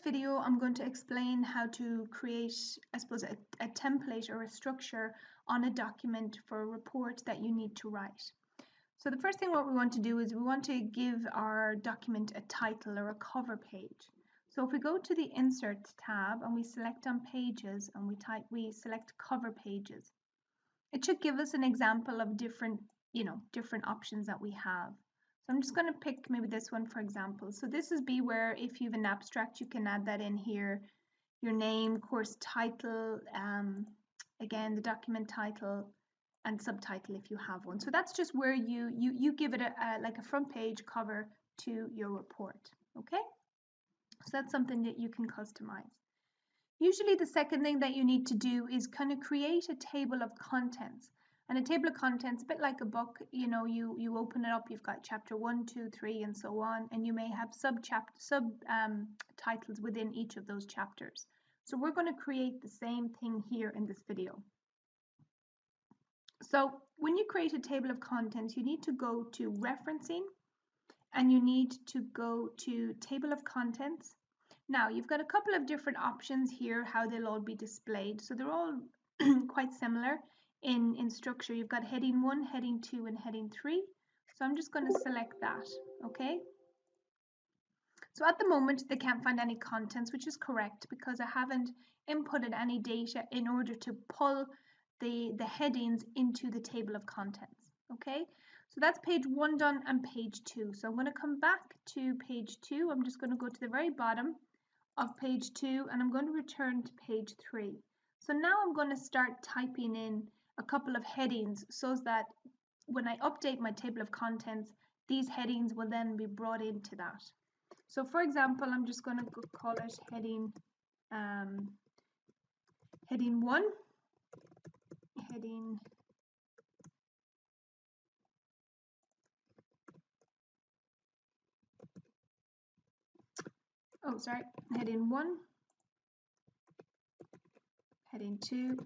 video, I'm going to explain how to create, I suppose, a template or a structure on a document for a report that you need to write. So the first thing what we want to do is we want to give our document a title or a cover page. So if we go to the Insert tab and we select on Pages and we select Cover Pages, it should give us an example of different options that we have. So I'm just going to pick maybe this one, for example. So this is where if you have an abstract, you can add that in here. Your name, course title, again, the document title, and subtitle if you have one. So that's just where you give it like a front page cover to your report. Okay? So that's something that you can customize. Usually the second thing that you need to do is kind of create a table of contents. And a table of contents, a bit like a book, you open it up, you've got chapter 1, 2, 3, and so on, and you may have titles within each of those chapters. So we're going to create the same thing here in this video. So when you create a table of contents, you need to go to Referencing, and you need to go to Table of Contents. Now you've got a couple of different options here, how they'll all be displayed. So they're all quite similar in structure. You've got heading 1, heading 2, and heading 3. So I'm just going to select that, okay? So at the moment, they can't find any contents, which is correct because I haven't inputted any data in order to pull the headings into the table of contents, okay? So that's page 1 done and page 2. So I'm going to come back to page 2. I'm just going to go to the very bottom of page 2 and I'm going to return to page 3. So now I'm going to start typing in a couple of headings so that when I update my table of contents, these headings will then be brought into that. So for example, I'm just going to call it heading 1, heading heading 1, heading 2,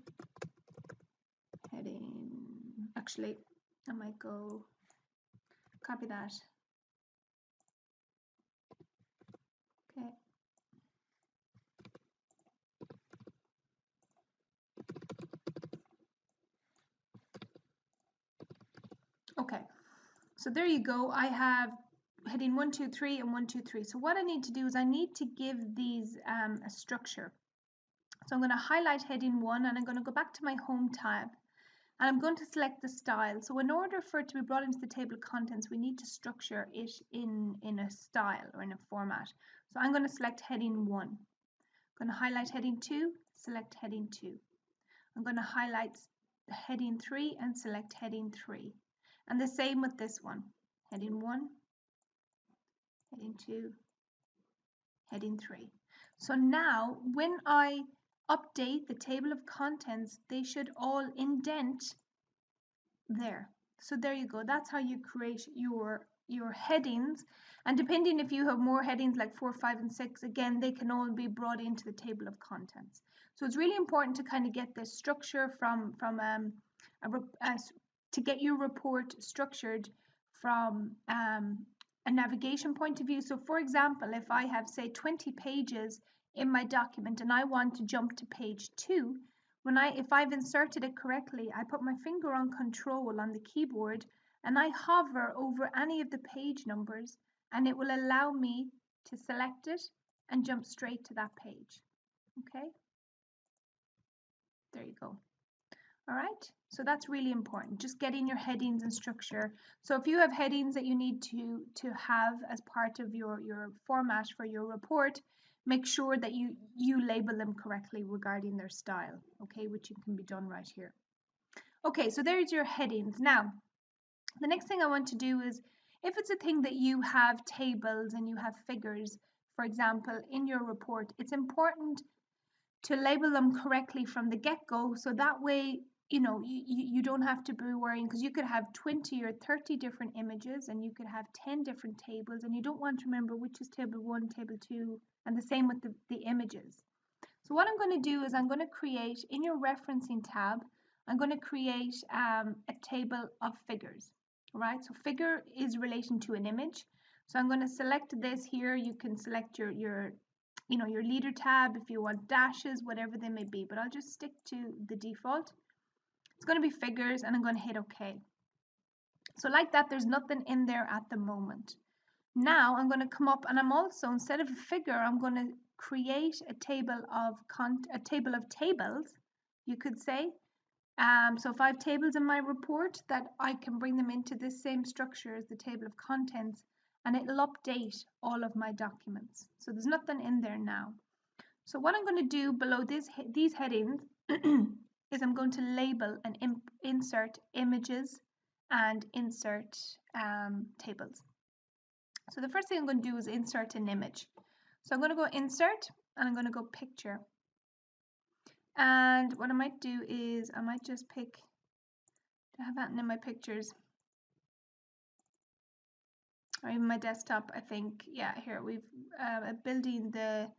actually I might go copy that. Okay. Okay, so there you go. I have heading 1, 2, 3 and 1, 2, 3. So what I need to do is I need to give these a structure. So I'm going to highlight heading 1 and I'm going to go back to my Home tab and I'm going to select the style. So in order for it to be brought into the table of contents, we need to structure it in a style or in a format. So I'm going to select heading 1. I'm going to highlight heading 2, select heading 2. I'm going to highlight heading 3 and select heading 3. And the same with this one. Heading 1, heading 2, heading 3. So now when I update the table of contents, they should all indent there. So there you go. That's how you create your headings. And depending if you have more headings like 4, 5, and 6, again, they can all be brought into the table of contents. So it's really important to kind of get this structure to get your report structured from a navigation point of view. So for example, if I have say 20 pages in my document and I want to jump to page 2, if I've inserted it correctly, I put my finger on Control on the keyboard and I hover over any of the page numbers and it will allow me to select it and jump straight to that page. Okay, there you go. All right, so that's really important, just getting your headings and structure. So if you have headings that you need to have as part of your format for your report, make sure that you label them correctly regarding their style, okay, which can be done right here. Okay, so there's your headings. Now, the next thing I want to do is, if it's a thing that you have tables and you have figures, for example, in your report, it's important to label them correctly from the get-go, so that way you don't have to be worrying, because you could have 20 or 30 different images and you could have 10 different tables and you don't want to remember which is table 1, table 2, and the same with the images. So what I'm going to do is I'm going to create, in your referencing tab, I'm going to create a table of figures. Right, so figure is relation to an image. So I'm going to select this here. You can select your your leader tab, if you want dashes, whatever they may be, but I'll just stick to the default. It's going to be figures, and I'm going to hit OK. So like that, there's nothing in there at the moment. Now I'm going to come up, and I'm also, instead of a figure, I'm going to create a table of tables, you could say. So if I have tables in my report, that I can bring them into this same structure as the table of contents, and it'll update all of my documents. So there's nothing in there now. So what I'm going to do below these headings is I'm going to label and insert images and insert tables. So the first thing I'm going to do is insert an image. So I'm going to go insert, and I'm going to go picture. And what I might do is I might just pick, I have that in my pictures, or even my desktop, I think. Yeah, here we've building the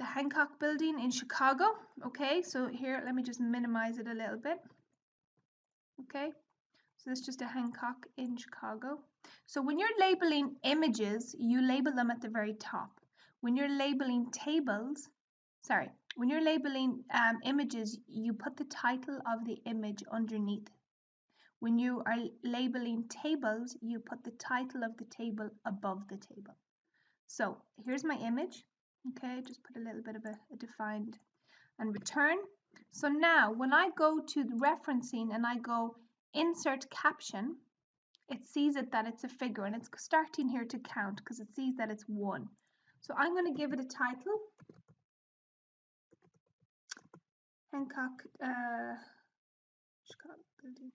Hancock building in Chicago. Okay, so here, let me just minimize it a little bit. Okay, so this is just a Hancock in Chicago. So when you're labeling images, you label them at the very top. When you're labeling tables, when you're labeling images, you put the title of the image underneath. When you are labeling tables, you put the title of the table above the table. So here's my image. Okay, just put a little bit of a defined and return. So now when I go to the referencing and I go insert caption, it sees that it's a figure, and it's starting here to count because it sees that it's 1. So I'm going to give it a title. Hancock Chicago building.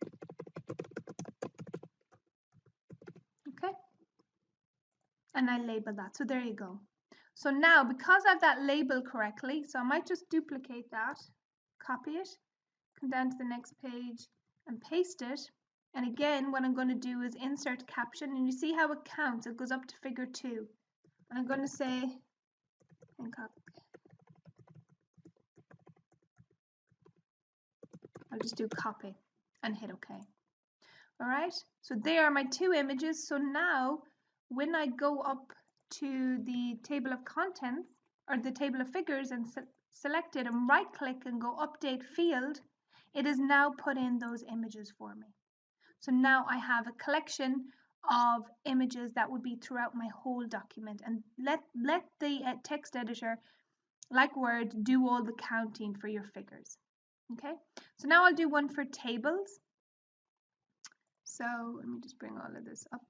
Okay, and I label that. So there you go. So now, because I have that label correctly, so I might just duplicate that, copy it, come down to the next page and paste it. And again, what I'm going to do is insert caption, and you see how it counts. It goes up to figure 2. And I'm going to say Hancock. I'll just do copy and hit OK. All right, so there are my 2 images. So now when I go up to the table of contents, or the table of figures, and select it and right click and go update field, it is now put in those images for me. So now I have a collection of images that would be throughout my whole document, and let the text editor, like Word, do all the counting for your figures. Okay, so now I'll do one for tables. So let me just bring all of this up.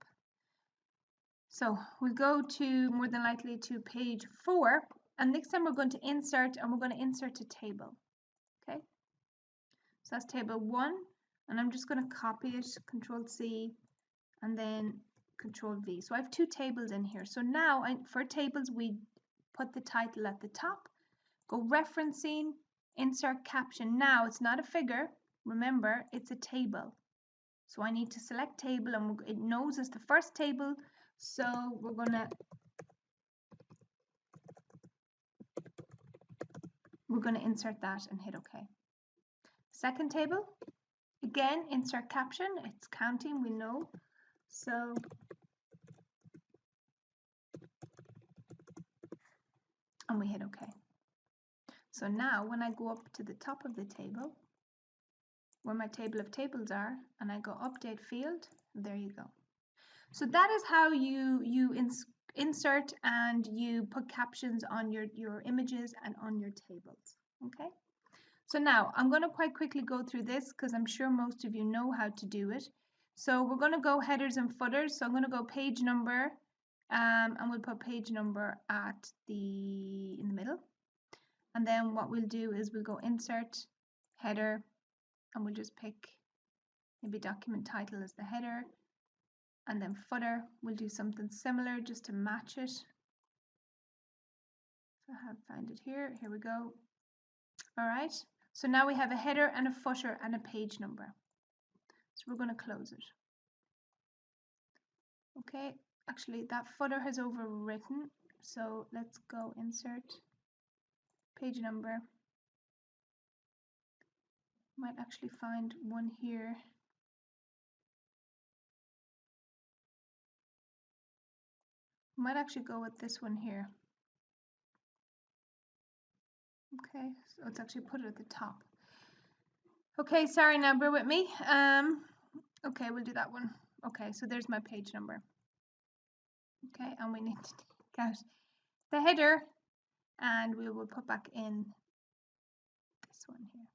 So we'll go to, more than likely, to page 4, and next time we're going to insert, and we're going to insert a table. Okay, so that's table 1, and I'm just going to copy it, Control C, and then Control V. So I have 2 tables in here. So now for tables, we put the title at the top, go referencing, insert caption. Now it's not a figure, remember, it's a table. So I need to select table, and it knows it's the first table. So we're going to insert that and hit OK. Second table, again, insert caption. It's counting, we know. So and we hit OK. So now when I go up to the top of the table, where my table of tables are, and I go update field, there you go. So that is how you insert and you put captions on your images and on your tables. Okay, so now I'm going to quite quickly go through this because I'm sure most of you know how to do it. So we're going to go headers and footers. So I'm going to go page number, and we'll put page number in the middle. And then what we'll do is we'll go insert header, and we'll just pick maybe document title as the header, and then footer, we'll do something similar just to match it. So I have found it here. Here we go. All right. So now we have a header and a footer and a page number. So we're going to close it. Okay. Actually, that footer has overwritten. So let's go insert page number. Might actually find one here. I might actually go with this one here. Okay, so let's actually put it at the top. Okay, sorry, now bear with me. Okay, we'll do that one. Okay, so there's my page number. Okay, and we need to take out the header, and we will put back in this one here.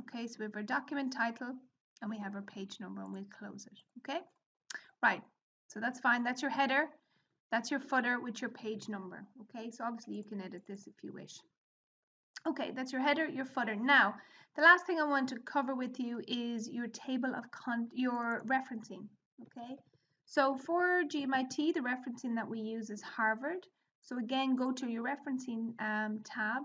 Okay, so we have our document title, and we have our page number, and we'll close it. Okay, right, so that's fine. That's your header. That's your footer with your page number. Okay, so obviously you can edit this if you wish. Okay, that's your header, your footer. Now, the last thing I want to cover with you is your table of your referencing. Okay, so for GMIT, the referencing that we use is Harvard. So again, go to your referencing tab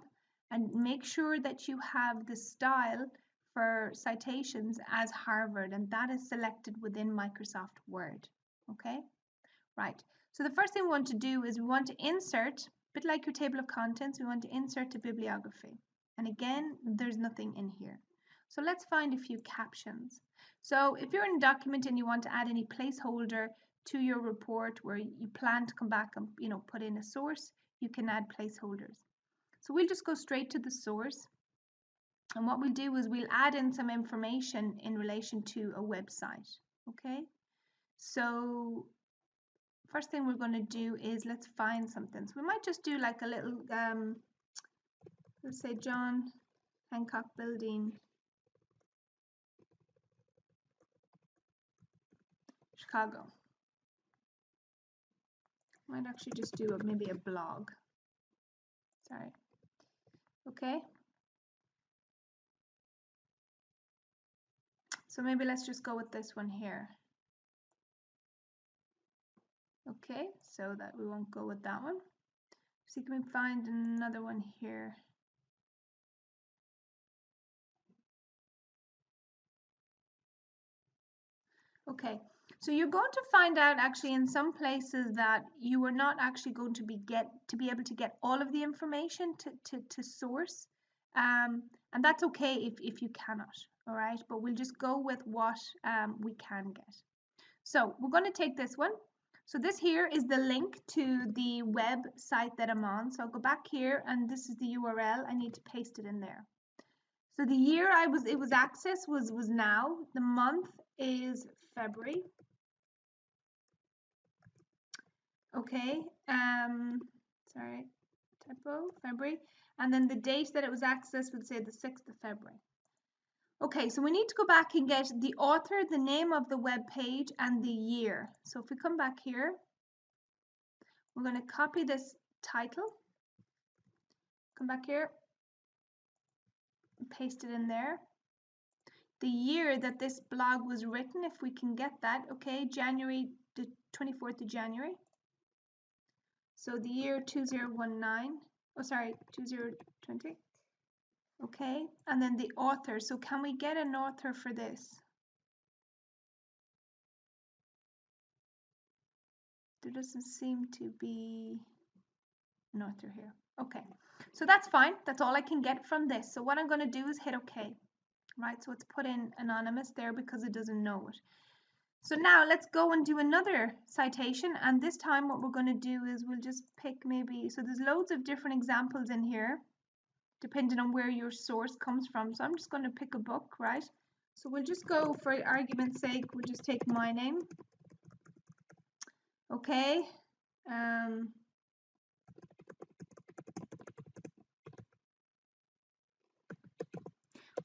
and make sure that you have the style for citations as Harvard, and that is selected within Microsoft Word. Okay, right. So the first thing we want to do is we want to insert, a bit like your table of contents, we want to insert a bibliography. And again, there's nothing in here. So let's find a few captions. So if you're in a document and you want to add any placeholder to your report where you plan to come back and put in a source, you can add placeholders. So we'll just go straight to the source. And what we'll do is we'll add in some information in relation to a website. Okay, so first thing we're going to do is let's find something. So we might just do like a little, let's say John Hancock Building, Chicago. Might actually just do maybe a blog. Sorry. Okay. So maybe let's just go with this one here. Okay, so that we won't go with that one. See, can we find another one here? Okay, so you're going to find out actually in some places that you are not actually going to be able to get all of the information to source, and that's okay if you cannot. All right, but we'll just go with what we can get. So we're going to take this one. So this here is the link to the website that I'm on. So I'll go back here, and this is the URL. I need to paste it in there. So the year it was accessed was now. The month is February. Okay. Sorry, typo, February. And then the date that it was accessed would say the 6th of February. Okay, so we need to go back and get the author, the name of the web page, and the year. So if we come back here, we're going to copy this title, come back here, and paste it in there. The year that this blog was written, if we can get that, okay, January, the 24th of January. So the year 2019, oh sorry, 2020. Okay, and then the author. So can we get an author for this? There doesn't seem to be an author here. Okay, so that's fine. That's all I can get from this. So what I'm going to do is hit OK. Right, so it's put in anonymous there because it doesn't know it. So now let's go and do another citation, and this time what we're going to do is we'll just pick maybe, so there's loads of different examples in here depending on where your source comes from. So I'm just going to pick a book, right? So we'll just go, for argument's sake, we'll just take my name. Okay.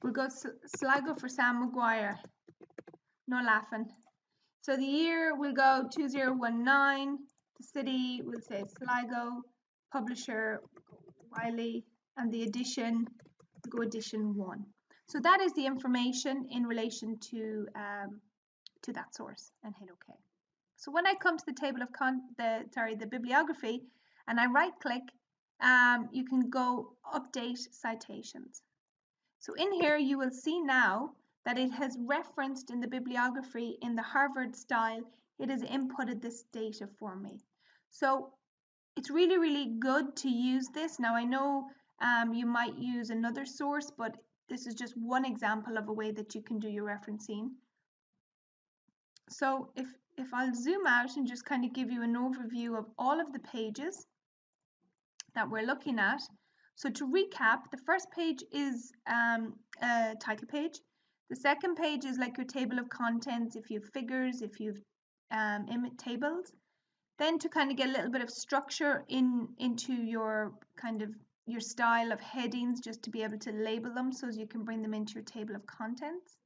We'll go Sligo for Sam Maguire. No laughing. So the year we'll go 2019. The city we'll say Sligo. Publisher Wiley, and the edition we'll go edition 1. So that is the information in relation to that source, and hit OK. So when I come to the table of the bibliography, and I right click, you can go update citations. So in here you will see now that it has referenced in the bibliography in the Harvard style, it has inputted this data for me. So it's really, really good to use this. Now I know you might use another source, but this is just one example of a way that you can do your referencing. So if I'll zoom out and just kind of give you an overview of all of the pages that we're looking at. So to recap, the first page is a title page. The second page is like your table of contents, if you have figures, if you've tables. Then to kind of get a little bit of structure into your kind of your style of headings, just to be able to label them so you can bring them into your table of contents.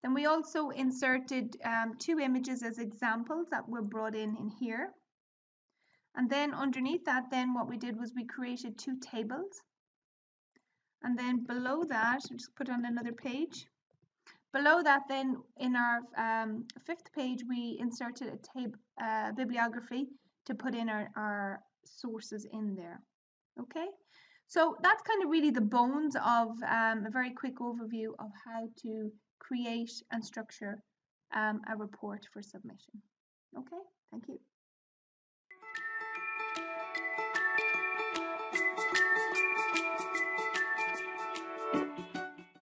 Then we also inserted 2 images as examples that were brought in here. And then underneath that, then what we did was we created 2 tables. And then below that, I'll just put on another page. Below that, then in our 5th page, we inserted a table bibliography to put in our sources in there. Okay, so that's kind of really the bones of a very quick overview of how to create and structure a report for submission. Okay, thank you.